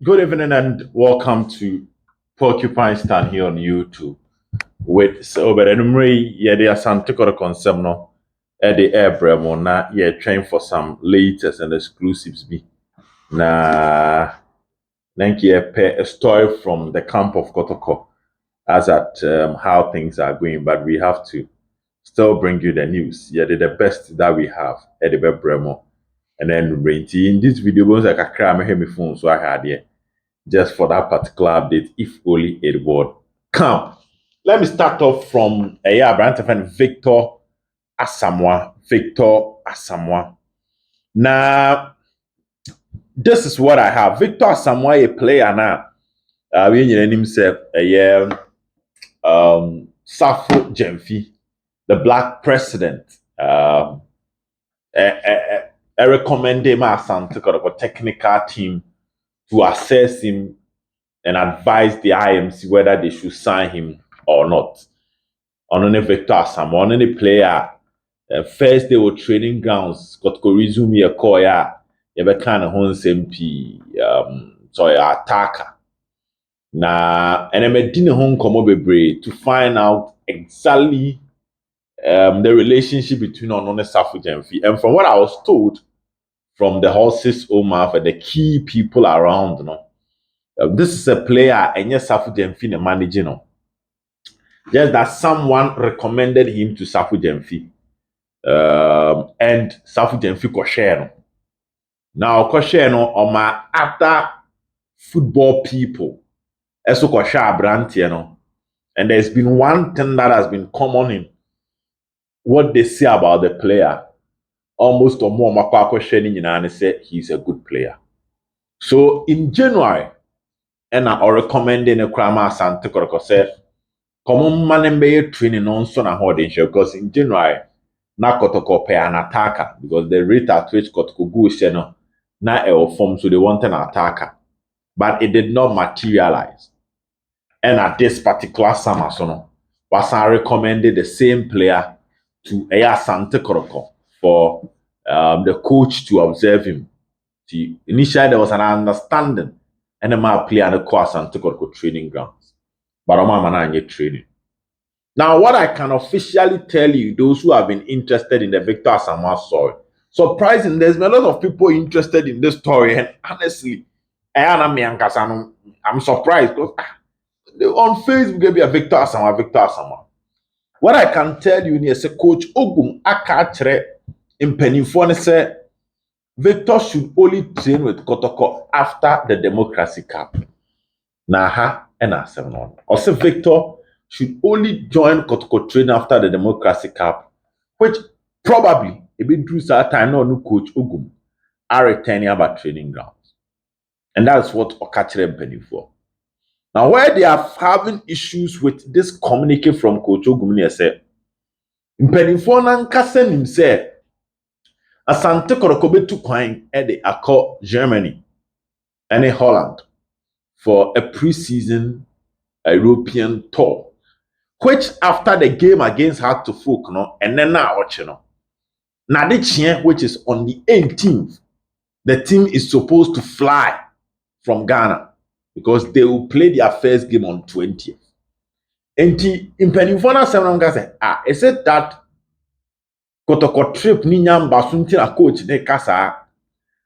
Good evening and welcome to Porcupine Stand here on YouTube. With so but anyway, yeah, the Asante got a concept no at the air bremo na yeah train for some latest and exclusives be na thank you a story from the camp of Kotoko as at how things are going, but we have to still bring you the news. Yeah, the best that we have at the bremo. And then in this video, once I can cry my phone so I had here just for that particular update, if only it would come. Let me start off from a brand friend Victor Asamoah. Victor Asamoah. Now, this is what I have. Victor Asamoah, a player now. We name himself a Safo Jemfi, the black president. I recommend him as a technical team to assess him and advise the IMC whether they should sign him or not. On a Victor Asamoah, on any player, first they were training grounds, Kotoko resume a call, you be kind of hon SMP, sorry, attacker. Na, and I'm a dinner home come to find out exactly the relationship between Onone Safo Jemfi. And from what I was told from the horses Omar, the key people around, you know, this is a player, and yes, Safo Jemfi managing him. Just that someone recommended him to Safo Jemfi. And Safo Jemfi ko share no. Now ko share no oma after football people. Eso ko share abrantie no. And there's been one thing that has been common in what they say about the player. Almost or more makwa share ni nyina say he's a good player. So in January, and I recommending a Krama Asante Kotoko say common man MBA training on so na holding show because in January na Kotoko pay an attacker because the rate at which Kotoko go no na form so they want an attacker, but it did not materialize. And at this particular summer, so no, was I recommended the same player to Asante Kotoko for the coach to observe him. See, initially there was an understanding, and the man play on the course Asante Kotoko training grounds, but I'm not training. Now, what I can officially tell you, those who have been interested in the Victor Asamoah story, surprising, there's been a lot of people interested in this story, and honestly, I'm surprised because on Facebook, there be a Victor Asamoah, Victor Asamoah. What I can tell you is, Coach Ogum Akatre in Penifone said Victor should only train with Kotoko after the Democracy Cup. Naha and Asamoah. Also, Victor should only join Kotoko training after the Democracy Cup, which probably a bit drew that time no Coach Ogum are returning about training grounds. And that's what Okachere penny for. Now, where they are having issues with this communique from Coach Ogum, he said, penny for Nankasen himself, Asante Kotoko to coin at the Accor Germany and in Holland for a preseason European tour. Which after the game against Hard to Folk, no, and then now watching no. Now the which is on the 18th, the team is supposed to fly from Ghana because they will play their first game on 20th. And in Penifona Seven say, is it that Kotoko trip ni nyamba sunti a coach ne kasa?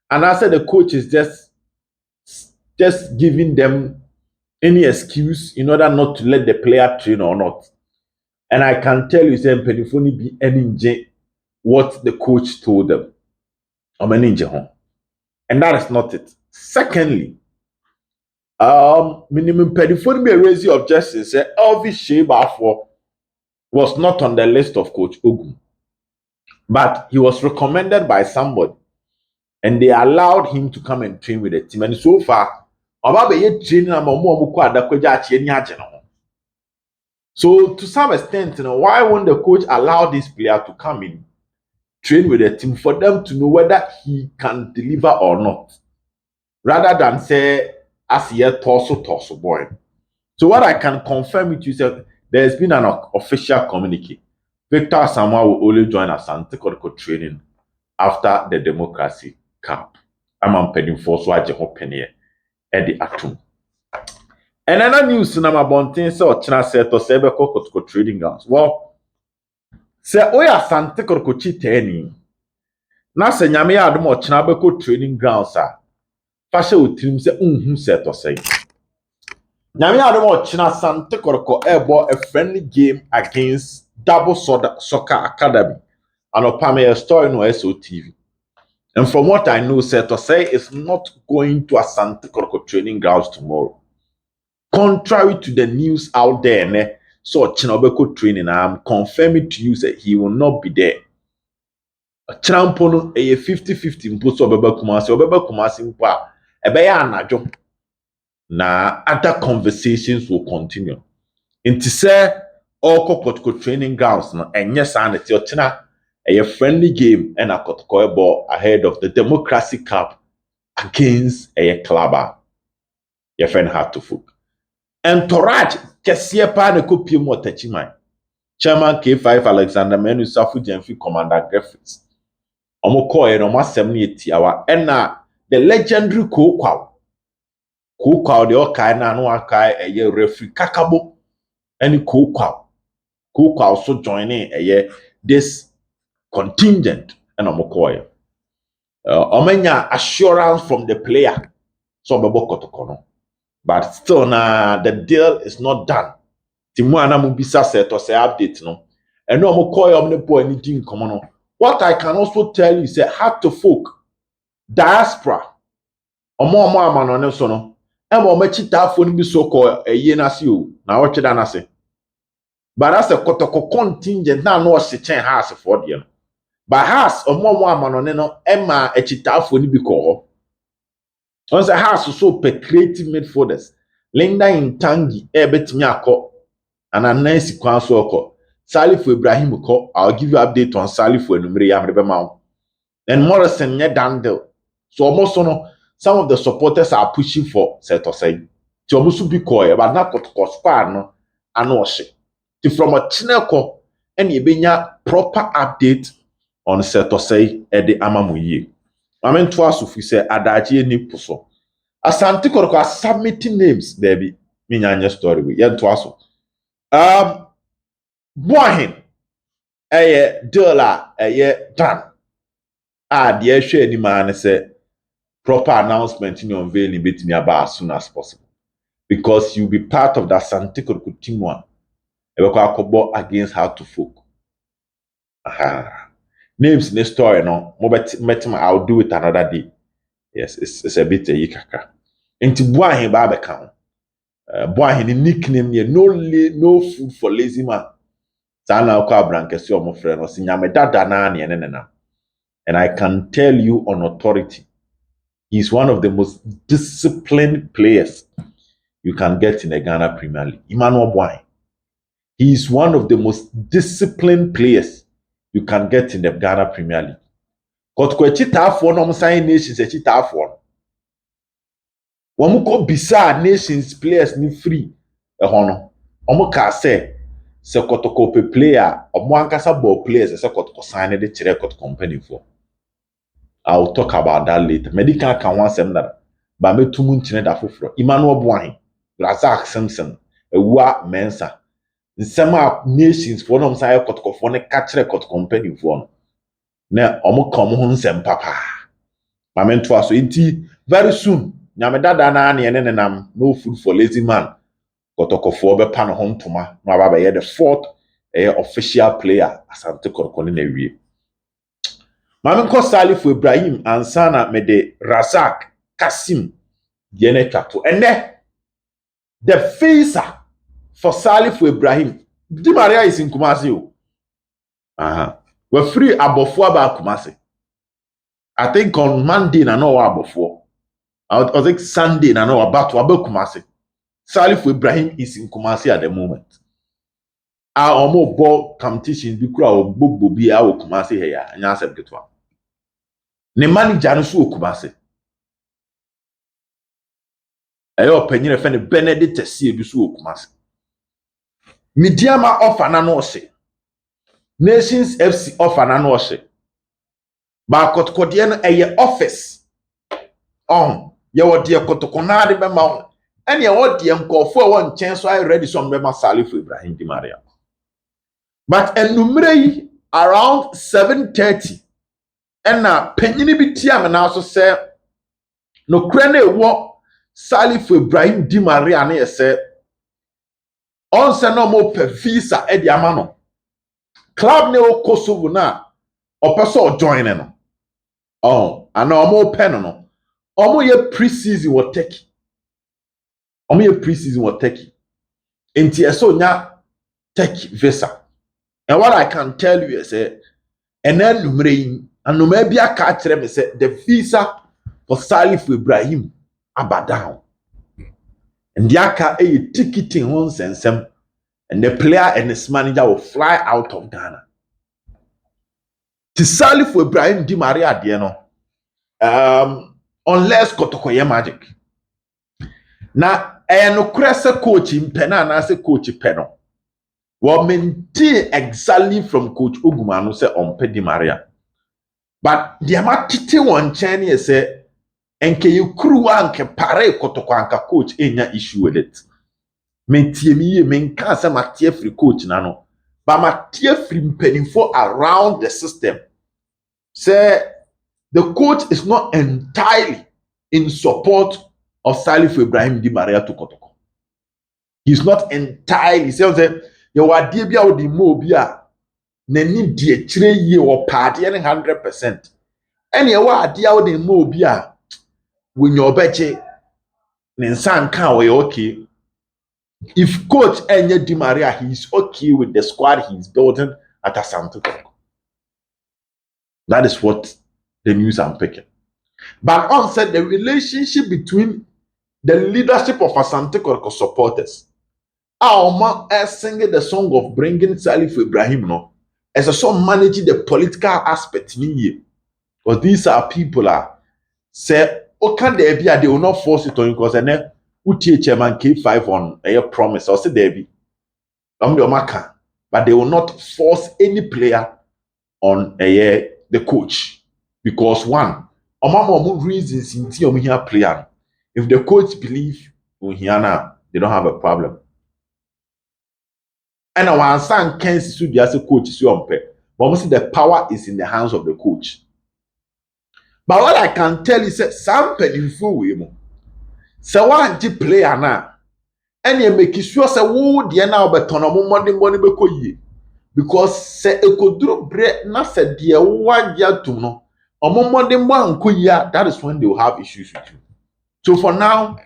And I said the coach is just giving them any excuse in order not to let the player train or not. And I can tell you, say, Penifoni be any what the coach told them. And that is not it. Secondly, minimum Penifoni be raising objections. Say Elvis Sheba was not on the list of Coach Ogum, but he was recommended by somebody, and they allowed him to come and train with the team. And so far, so to some extent, why won't the coach allow this player to come in, train with the team for them to know whether he can deliver or not, rather than say, as yet torso boy. So what I can confirm with you is that there's been an official communique. Victor Asamoah will only join Asante Kotoko training after the Democracy Cup. ama mpanimfoɔ so agye ho pene ɛde atom. Another news na mabɔnten sɛ ɔkyena sɛ ɛtɔ sɛ ɛbɛkɔ Kotoko trading grounds. Well, sɛ oyɛ Asante Kotokokyi tɛɛni na sɛ nyame yɛ adom ɔkyena bɛkɔ trading grounds a fa hyɛ otirim sɛ nhu sɛ ɛtɔ sɛ nyame yɛ adom ɔkyena Asante Kotoko ɛbɔ a friendly game against Double Soccer Academy. Anopame a story no SOTV. And from what I know, Setosei is not going to Asante Kotoko training grounds tomorrow. Contrary to the news out there, so Chinobeko training, I'm confirming to you that he will not be there. Chinampono a 50-50 mpo so obeba kumasi mpo a ebeya anajo. Na other conversations will continue. Inti se all Kotoko training grounds no enye sa na ti ochina a friendly game and a Kotoko ball ahead of the Democracy Cup against a clubber. Your friend had to fuck. And Toraj, Kesiepa ne kopie mo tachiman. Chairman K5 Alexander Menu Safu Jenfi Commander Griffiths. Omo ko e no masem ne tiawa. And the legendary Kokwa. Kokwa de okai na no akai a referee Kakabo. Any Kokwa. Kokwa also joining a this contingent and omokoye. Omenya assurance from the player. So bebo Kotoko. But still the deal is not done. Timu ana mubisa set or say update no. And no omokoye boy anything common. What I can also tell you is that how to folk diaspora. Omo amano so no. Ema omechita afo ni bi so ko eye na se o. Na wo tweda na se. But as a Kotoko contingent na no se chen house for there. But house omo amano ne no ema echita afo ni bi ko. Once a house so per creative midfielders. Linda Intangi betimi akọ and Nancy kwan so akọ. Salifu Ibrahim ko. I'll give you update on Salifu enumere ya mrebe ma. And Morrison nye Dandel. So almost no some of the supporters are pushing for Setosei. Ti omusu bi ko but na Kotoko squad no ano hye. Ti from a chineko and yebenya proper update on Setosei e de amamuye. Amen to us if we say adaje ni puso. Asante Kotoko are submitting names, baby. Minyanya story we. Yen to us. Boahin. Dola done. The issue ni man say proper announcement in your unveiling between about as soon as possible. Because you'll be part of that Asante Kotoko team one. Against how to folk. Names in the story no. I'll do it another day. Yes, it's a bit yikaka. Into Boahin Baba count. Boahin nickname here, no food for lazy man. Sana kwa brankesi omo friend o sinyame dada na ne. And I can tell you on authority, he's one of the most disciplined players you can get in the Ghana Premier League. Emmanuel Boahin. He is one of the most disciplined players you can get in the Ghana Premier League. Kotoko chitafo no sign nations chitafo. Wamuko bisa nations players ni free no. Omo ka say Kotoko pe player omo ankasa ball players se Kotoko sign de kire Kotoko company for. I'll talk about that later. Medical can one sem that. Ba metumu nchine da foforo. Emmanuel Boahin, Razak Simpson, Ewa Mensa. Nsema nations for no say Kotoko for ne ka kire Kotoko company for. Na omo kom ho nsem papa. Ba mentu aso enti very soon. Nyame dada na ne nenam no food for lazy man. Kotoko for be pan ho ntoma. No aba be the fourth official player Asante Kotoko ne wie. Mami ko Salifu Ibrahim ansana me de Razak Kassim yene twato. And the visa for Salifu Ibrahim. Di Maria is in Kumasi o. We're free abofo aba Kumasi. I think on Monday na no abofo. I think Sunday na no about to aba Kumasi. Salifu Ibrahim is in Kumasi at the moment. Our omo ball competition bi kura ogbogbo bi a Kumasi here ya. Anya asem ketwa. Ne manager no so Kumasi. Ayo penyere fe ne Benedict Esie bi so Kumasi. Midiama offer na no hye. Nations FC offer na no hye. Ba Kotoko de no office Yɛwɔ deɛ Kotoko na de bɛma wo. Ɛne ɛwɔ deɛ nkɔɔfo a ɛwɔ nkyɛn so ayɛ ready some bɛma Salifo Ibrahim Di Maria. But enumere yi around 7:30 ɛna panyini bi tia me na so sɛ nokura na ɛwɔ Salifo Ibrahim Di Maria ne yɛ sɛ ɔnsɛ na ɔmo pɛ visa ɛde ama no. Club ne wɔ Kosovo na ɔpɛ sɛ ɔjoin no. Ana ɔmo pɛ no. Ɔmo yɛ pre-season wɔ Turkey. Nti ɛsɛ onya Turkey visa. And what I can tell you is and then numere bi aka akyerɛ me say the visa for Salif Ibrahim aba down. And the aka a ticketing ho nsensɛm, and the player and his manager will fly out of Ghana. To Salif Ibrahim Di Maria deɛ no, unless Kotoko yɛ magic. Na no sɛ coach mpɛ na anaasɛ coach pɛ no. Maintain exactly from Coach Ogumanu say on Di Maria. But the amatite one Chinese is say enke you crew anke pare Kotoko anka coach enya issue with it. Mentie me menka say matie free coach na no. But matie free mpanimfo around the system. Say the coach is not entirely in support of Salif Ibrahim Di Maria to Kotoko. He's not entirely say you are dear be out the mobia. Nani die chire ye or party 100%. And you are dear out the mobia when your betche Ninsan can we okay. If coach Enye Di Maria he's okay with the squad he's building at Asante. That is what the news I'm picking. But on said the relationship between the leadership of Asante Kotoko supporters. Our singing the song of bringing Salif Ibrahim no as a song managing the political aspect because these are people say can there be they will not force it on you because then UTA chairman K5 on a promise or say there be but they will not force any player on the coach because one reasons in here player if the coach believe they don't have a problem. And our son can see the coach is your but mostly the power is in the hands of the coach. But what I can tell you is some painful way. So one player now, and you make sure say who the now but on money be because say e could drop bread na say the one year to no money that is when they will have issues with you. So for now,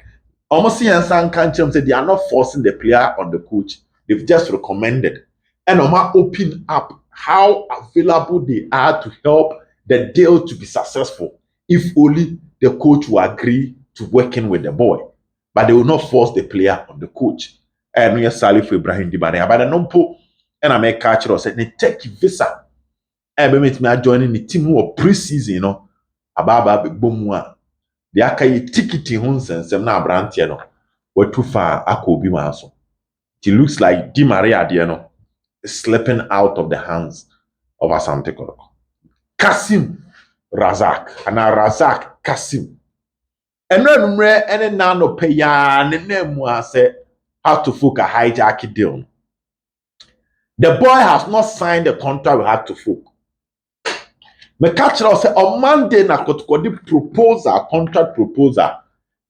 almost see and can't say they are not forcing the player on the coach. They've just recommended and open up how available they are to help the deal to be successful if only the coach will agree to working with the boy. But they will not force the player on the coach. And yes, Salif Ibrahim Di Maria. But the numpo and I make catch us and they take visa. And me joining the team who are pre-season, you know, about bomwa. The akai ticketing huns and some na brantiano. We're too far. Ako be maso. It looks like Di Maria Diano is slipping out of the hands of Asante Kotoko. Kassim Razak. And now Razak Kassim. And then any nano pay and name was how to fuck a hijack deal. The boy has not signed the contract with how to fuck. Me catch us on Monday na Kotoko di proposal, contract proposal.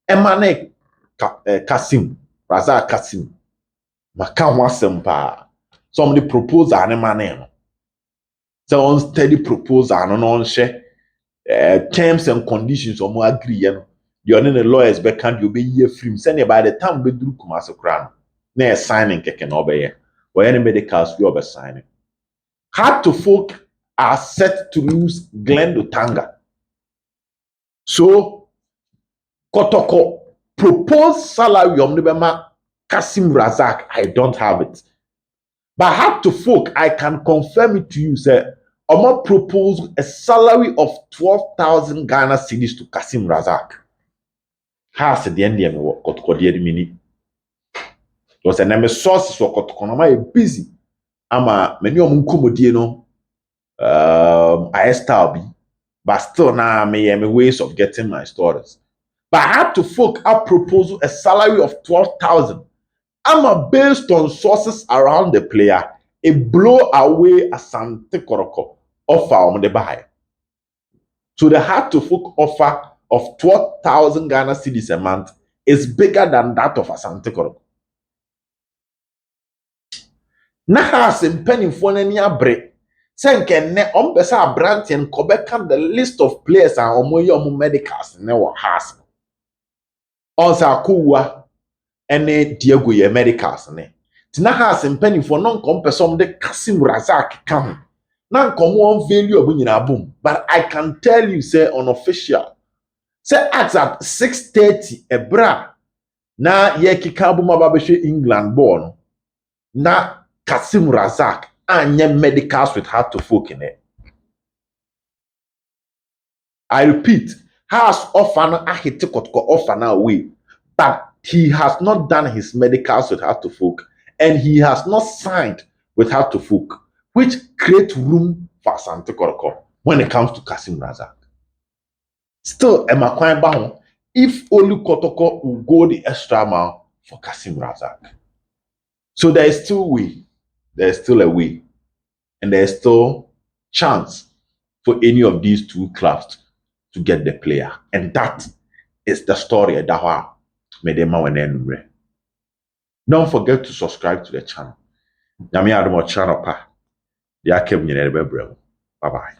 Emane Kassim Razak Kassim. Maka wasem pa somebody propose an man so on steady proposal and on share terms and conditions or more agree the only lawyers back can you be year free send by the time we do come as a crown na signing keke no be or any medicals we over signing hard to folk are set to lose Glenn Lutanga. So Kotoko proposed salary of Kassim Razak, I don't have it. But hard to folk, I can confirm it to you, sir. Omo proposed a salary of 12,000 Ghana cedis to Kassim Razak. Has the end of Kotoko di mini. Because an sources for Kotoko is busy. Ama many of them no I style be, but still now me ways of getting my stories. But I had to folk a proposal a salary of 12,000. I'm based on sources around the player. A blow away Asante Koroko offer on the buy. So the had to folk offer of 12,000 Ghana cedis a month is bigger than that of Asante Koroko. Na has mpanimfoɔ n'ani abere sɛ nkɛnɛ ɔmpɛ sɛ aberanteɛ nkɔbɛka the list of players a wɔyɛ wɔn medicals ne wɔ house. Ɔnsa akowua ɛne Diego yɛ medicals ne. Tina has mpanimfoɔ no nkɔmpɛ sɛ wɔde Kassim Razak ka ho. Na nkɔmɔ value ɔmo nyinaa boom. But I can tell you say unofficial. Say at 6:30 ebra na yɛ kika boom ababɛhwɛ England ball no. Na Kassim Razak anya medicals with heart to folk in it. I repeat, has offer no ahete Kotoko offer now away, but he has not done his medicals with heart to folk, and he has not signed with heart to folk, which create room for Asante Kotoko when it comes to Kassim Razak. Still, Emma Kwan if only Kotoko will go the extra mile for Kassim Razak. So there is still a way. There is still a way. And there is still chance for any of these two clubs to get the player. And that is the story of Dawa Medema Wenenure. Don't forget to subscribe to the channel. Yami Adamo channel pa. Bye bye.